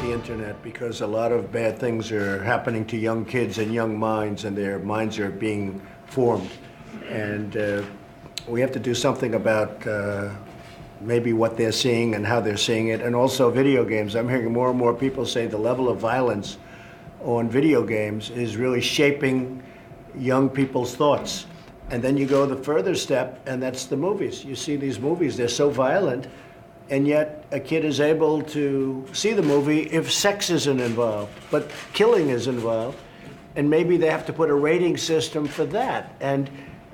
the internet because a lot of bad things are happening to young kids and young minds, and their minds are being formed. And we have to do something about maybe what they're seeing and how they're seeing it, and also video games. I'm hearing more and more people say the level of violence on video games is really shaping young people's thoughts. And then you go the further step, and that's the movies. You see these movies, they're so violent, and yet a kid is able to see the movie if sex isn't involved, but killing is involved, and maybe they have to put a rating system for that. And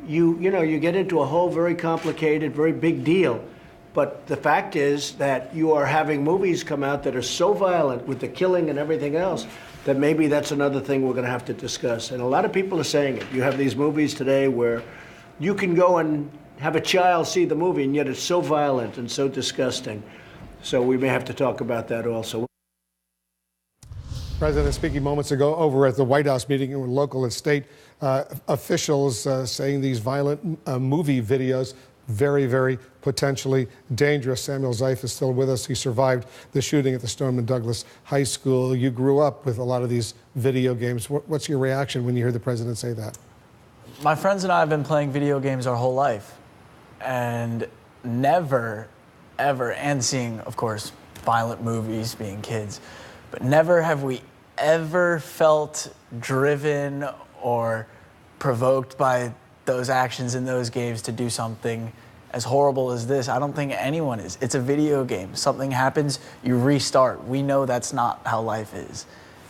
you get into a whole very complicated, very big deal. But the fact is that you are having movies come out that are so violent with the killing and everything else that maybe that's another thing we're going to have to discuss. And a lot of people are saying it. You have these movies today where you can go and have a child see the movie, and yet it's so violent and so disgusting. So we may have to talk about that also. President speaking moments ago over at the White House meeting with local and state officials saying these violent movie videos very, very potentially dangerous. Samuel Zeif is still with us. He survived the shooting at the Stoneman Douglas High School. You grew up with a lot of these video games. What's your reaction when you hear the president say that? My friends and I have been playing video games our whole life, and never, ever, and seeing, of course, violent movies, being kids, but never have we ever felt driven or provoked by those actions in those games to do something as horrible as this. I don't think anyone is. It's a video game. Something happens, you restart. We know that's not how life is.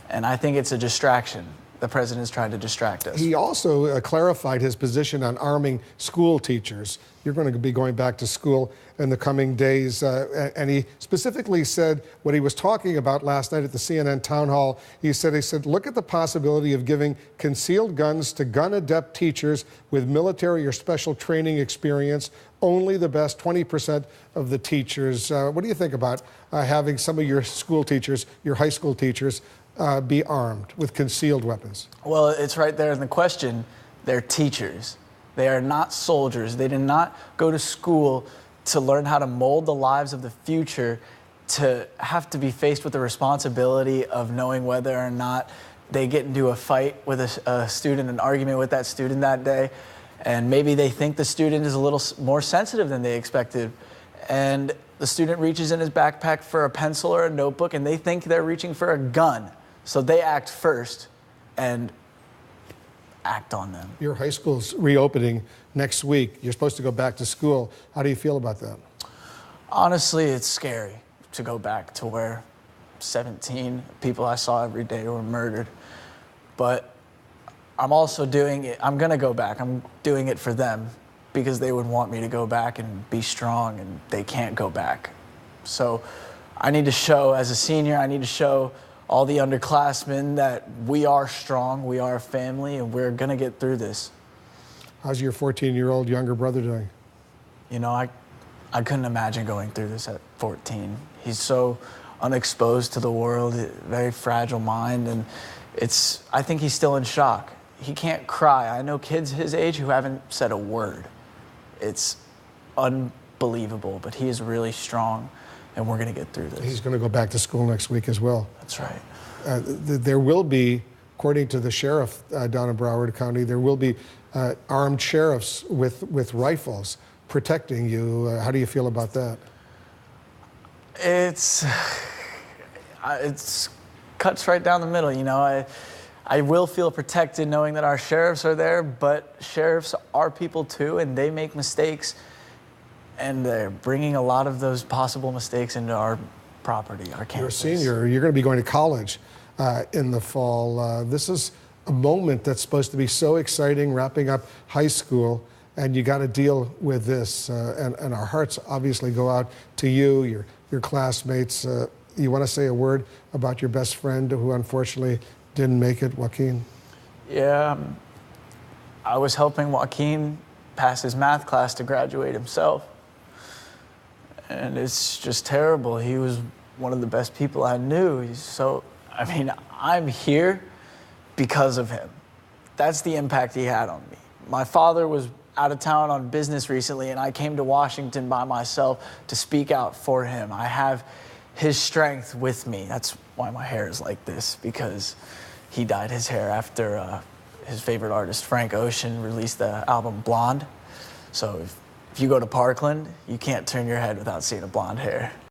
And I think it's a distraction. The president's trying to distract us. He also clarified his position on arming school teachers. You're going to be going back to school in the coming days. And he specifically said what he was talking about last night at the CNN town hall. He said, look at the possibility of giving concealed guns to gun-adept teachers with military or special training experience. Only the best 20% of the teachers. What do you think about having some of your school teachers, your high school teachers, be armed with concealed weapons? Well, it's right there in the question. They're teachers. They are not soldiers. They did not go to school to learn how to mold the lives of the future, to have to be faced with the responsibility of knowing whether or not they get into a fight with a student, an argument with that student that day, and maybe they think the student is a little more sensitive than they expected, and the student reaches in his backpack for a pencil or a notebook, and they think they're reaching for a gun. So they act first and act on them. Your high school's reopening next week. You're supposed to go back to school. How do you feel about that? Honestly, it's scary to go back to where 17 people I saw every day were murdered. But I'm also doing it. I'm going to go back. I'm doing it for them because they would want me to go back and be strong, and they can't go back. So I need to show, as a senior, I need to show all the underclassmen that we are strong, we are a family, and we're going to get through this. How's your 14-year-old younger brother doing? You know, I couldn't imagine going through this at 14. He's so unexposed to the world, very fragile mind, and I think he's still in shock. He can't cry. I know kids his age who haven't said a word. It's unbelievable, but he is really strong, and we're going to get through this. He's going to go back to school next week as well. That's right. There will be, according to the sheriff down in Broward County, there will be armed sheriffs with rifles protecting you. How do you feel about that? It's cuts right down the middle, you know. I will feel protected knowing that our sheriffs are there, but sheriffs are people too, and they make mistakes, and they're bringing a lot of those possible mistakes into our property, our campus. You're a senior. You're going to be going to college in the fall. This is a moment that's supposed to be so exciting, wrapping up high school, and you got to deal with this. And our hearts obviously go out to you, your classmates. You want to say a word about your best friend who unfortunately didn't make it, Joaquin? Yeah, I was helping Joaquin pass his math class to graduate himself. And it's just terrible. He was one of the best people I knew. I'm here because of him. That's the impact he had on me. My father was out of town on business recently, and I came to Washington by myself to speak out for him. I have his strength with me. That's why my hair is like this, because he dyed his hair after his favorite artist, Frank Ocean, released the album Blonde. So if you go to Parkland, you can't turn your head without seeing a blonde hair.